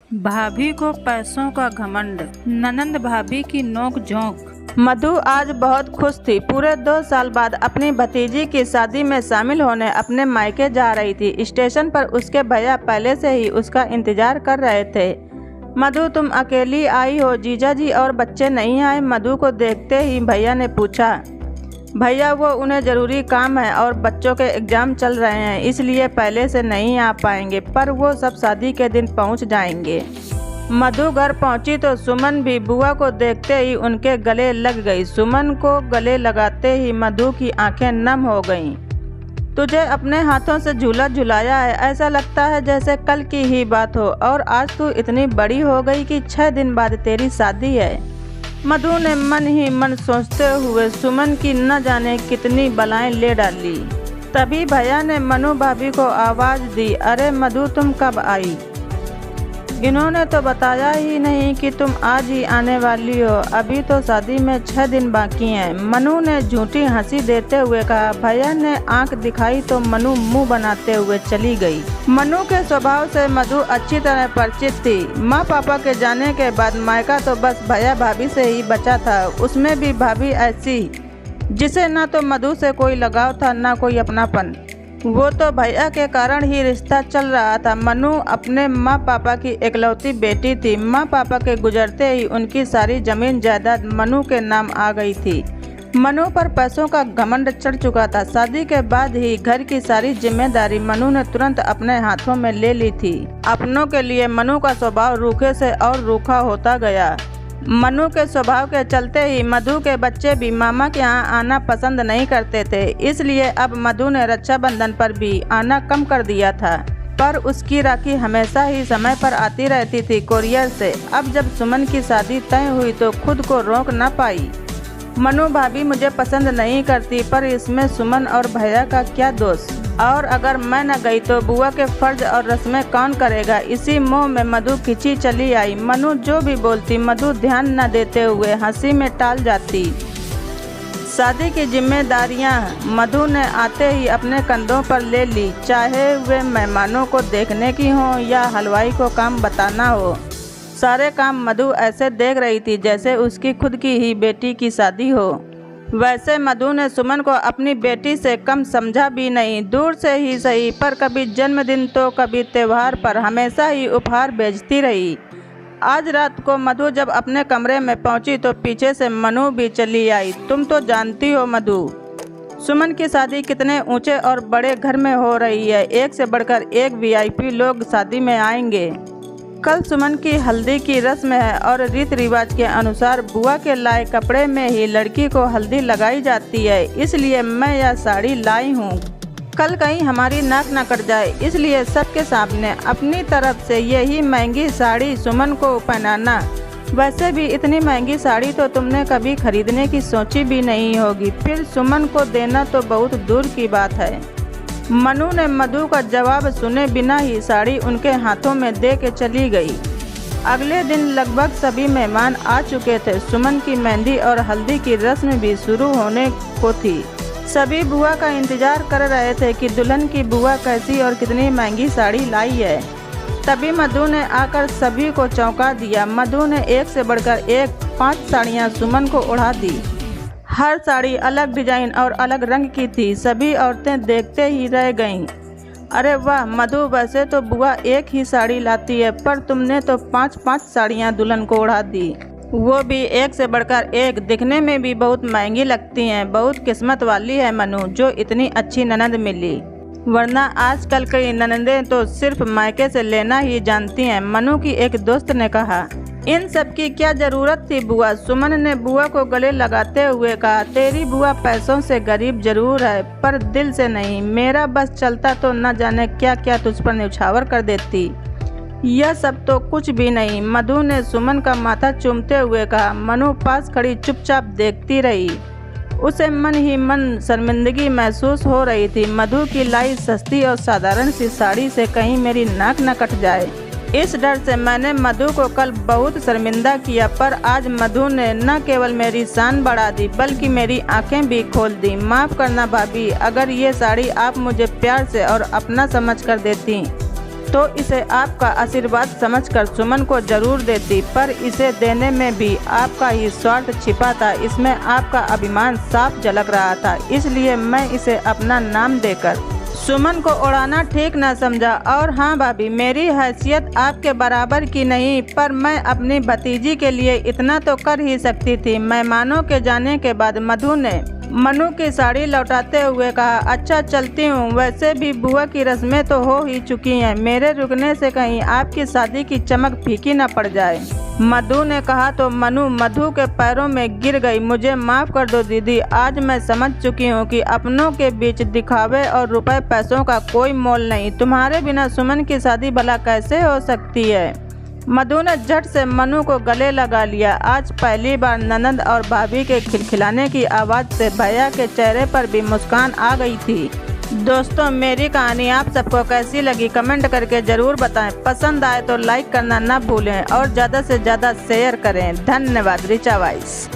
भाभी को पैसों का घमंड, ननंद भाभी की नोक झोंक। मधु आज बहुत खुश थी। पूरे 2 साल बाद अपनी भतीजी की शादी में शामिल होने अपने मायके जा रही थी। स्टेशन पर उसके भैया पहले से ही उसका इंतजार कर रहे थे। मधु, तुम अकेली आई हो, जीजा जी और बच्चे नहीं आए? मधु को देखते ही भैया ने पूछा। भैया, वो उन्हें ज़रूरी काम है और बच्चों के एग्ज़ाम चल रहे हैं, इसलिए पहले से नहीं आ पाएंगे, पर वो सब शादी के दिन पहुंच जाएंगे। मधु घर पहुंची तो सुमन भी बुआ को देखते ही उनके गले लग गई। सुमन को गले लगाते ही मधु की आंखें नम हो गईं। तुझे अपने हाथों से झूला झुलाया है, ऐसा लगता है जैसे कल की ही बात हो, और आज तू इतनी बड़ी हो गई कि 6 दिन बाद तेरी शादी है। मधु ने मन ही मन सोचते हुए सुमन की न जाने कितनी बलाएं ले डाली। तभी भैया ने मनु भाभी को आवाज़ दी, अरे मधु, तुम कब आई? इन्होंने तो बताया ही नहीं कि तुम आज ही आने वाली हो, अभी तो शादी में 6 दिन बाकी हैं। मनु ने झूठी हंसी देते हुए कहा। भैया ने आंख दिखाई तो मनु मुंह बनाते हुए चली गई। मनु के स्वभाव से मधु अच्छी तरह परिचित थी। माँ पापा के जाने के बाद मायका तो बस भैया भाभी से ही बचा था, उसमें भी भाभी ऐसी जिसे ना तो मधु से कोई लगाव था ना कोई अपनापन। वो तो भैया के कारण ही रिश्ता चल रहा था। मनु अपने माँ पापा की इकलौती बेटी थी। माँ पापा के गुजरते ही उनकी सारी जमीन जायदाद मनु के नाम आ गई थी। मनु पर पैसों का घमंड चढ़ चुका था। शादी के बाद ही घर की सारी जिम्मेदारी मनु ने तुरंत अपने हाथों में ले ली थी। अपनों के लिए मनु का स्वभाव रूखे से और रूखा होता गया। मनु के स्वभाव के चलते ही मधु के बच्चे भी मामा के यहाँ आना पसंद नहीं करते थे, इसलिए अब मधु ने रक्षाबंधन पर भी आना कम कर दिया था। पर उसकी राखी हमेशा ही समय पर आती रहती थी कोरियर से। अब जब सुमन की शादी तय हुई तो खुद को रोक न पाई। मनु भाभी मुझे पसंद नहीं करती, पर इसमें सुमन और भैया का क्या दोष? और अगर मैं न गई तो बुआ के फर्ज और रस्में कौन करेगा? इसी मोह में मधु खिंची चली आई। मनु जो भी बोलती मधु ध्यान न देते हुए हंसी में टाल जाती। शादी की जिम्मेदारियां मधु ने आते ही अपने कंधों पर ले ली, चाहे वे मेहमानों को देखने की हो या हलवाई को काम बताना हो। सारे काम मधु ऐसे देख रही थी जैसे उसकी खुद की ही बेटी की शादी हो। वैसे मधु ने सुमन को अपनी बेटी से कम समझा भी नहीं। दूर से ही सही, पर कभी जन्मदिन तो कभी त्योहार पर हमेशा ही उपहार भेजती रही। आज रात को मधु जब अपने कमरे में पहुंची तो पीछे से मनु भी चली आई। तुम तो जानती हो मधु, सुमन की शादी कितने ऊंचे और बड़े घर में हो रही है। एक से बढ़कर एक वीआईपी लोग शादी में आएंगे। कल सुमन की हल्दी की रस्म है और रीति रिवाज के अनुसार बुआ के लाए कपड़े में ही लड़की को हल्दी लगाई जाती है, इसलिए मैं यह साड़ी लाई हूँ। कल कहीं हमारी नाक न कट जाए, इसलिए सबके सामने अपनी तरफ से यही महंगी साड़ी सुमन को पहनाना। वैसे भी इतनी महंगी साड़ी तो तुमने कभी खरीदने की सोची भी नहीं होगी, फिर सुमन को देना तो बहुत दूर की बात है। मनु ने मधु का जवाब सुने बिना ही साड़ी उनके हाथों में दे के चली गई। अगले दिन लगभग सभी मेहमान आ चुके थे। सुमन की मेहंदी और हल्दी की रस्म भी शुरू होने को थी। सभी बुआ का इंतजार कर रहे थे कि दुल्हन की बुआ कैसी और कितनी महंगी साड़ी लाई है। तभी मधु ने आकर सभी को चौंका दिया। मधु ने एक से बढ़कर एक 5 साड़ियाँ सुमन को उड़ा दी। हर साड़ी अलग डिजाइन और अलग रंग की थी। सभी औरतें देखते ही रह गईं। अरे वाह मधु, वैसे तो बुआ एक ही साड़ी लाती है, पर तुमने तो 5-5 साड़ियाँ दुल्हन को उड़ा दी, वो भी एक से बढ़कर एक। दिखने में भी बहुत महंगी लगती हैं। बहुत किस्मत वाली है मनु, जो इतनी अच्छी ननद मिली, वरना आजकल की ननदें तो सिर्फ मायके से लेना ही जानती हैं। मनु की एक दोस्त ने कहा। इन सब की क्या जरूरत थी बुआ? सुमन ने बुआ को गले लगाते हुए कहा। तेरी बुआ पैसों से गरीब जरूर है, पर दिल से नहीं। मेरा बस चलता तो न जाने क्या क्या तुझ पर न्यौछावर कर देती। यह सब तो कुछ भी नहीं, मधु ने सुमन का माथा चूमते हुए कहा। मनु पास खड़ी चुपचाप देखती रही। उसे मन ही मन शर्मिंदगी महसूस हो रही थी। मधु की लाई सस्ती और साधारण सी साड़ी से कहीं मेरी नाक न कट जाए, इस डर से मैंने मधु को कल बहुत शर्मिंदा किया। पर आज मधु ने न केवल मेरी शान बढ़ा दी, बल्कि मेरी आंखें भी खोल दी। माफ़ करना भाभी, अगर ये साड़ी आप मुझे प्यार से और अपना समझ कर देती तो इसे आपका आशीर्वाद समझकर सुमन को जरूर देती, पर इसे देने में भी आपका ही स्वार्थ छिपा था। इसमें आपका अभिमान साफ झलक रहा था, इसलिए मैं इसे अपना नाम देकर सुमन को उड़ाना ठीक न समझा। और हाँ भाभी, मेरी हैसियत आपके बराबर की नहीं, पर मैं अपनी भतीजी के लिए इतना तो कर ही सकती थी। मेहमानों के जाने के बाद मधु ने मनु की साड़ी लौटाते हुए कहा, अच्छा चलती हूँ, वैसे भी बुआ की रस्में तो हो ही चुकी हैं, मेरे रुकने से कहीं आपकी शादी की चमक फीकी न पड़ जाए। मधु ने कहा तो मनु मधु के पैरों में गिर गई। मुझे माफ़ कर दो दीदी, आज मैं समझ चुकी हूँ कि अपनों के बीच दिखावे और रुपए पैसों का कोई मोल नहीं। तुम्हारे बिना सुमन की शादी भला कैसे हो सकती है। मधु ने झट से मनु को गले लगा लिया। आज पहली बार ननद और भाभी के खिलखिलाने की आवाज़ से भैया के चेहरे पर भी मुस्कान आ गई थी। दोस्तों, मेरी कहानी आप सबको कैसी लगी कमेंट करके ज़रूर बताएं। पसंद आए तो लाइक करना ना भूलें और ज़्यादा से ज़्यादा शेयर करें। धन्यवाद। ऋचा वाइस।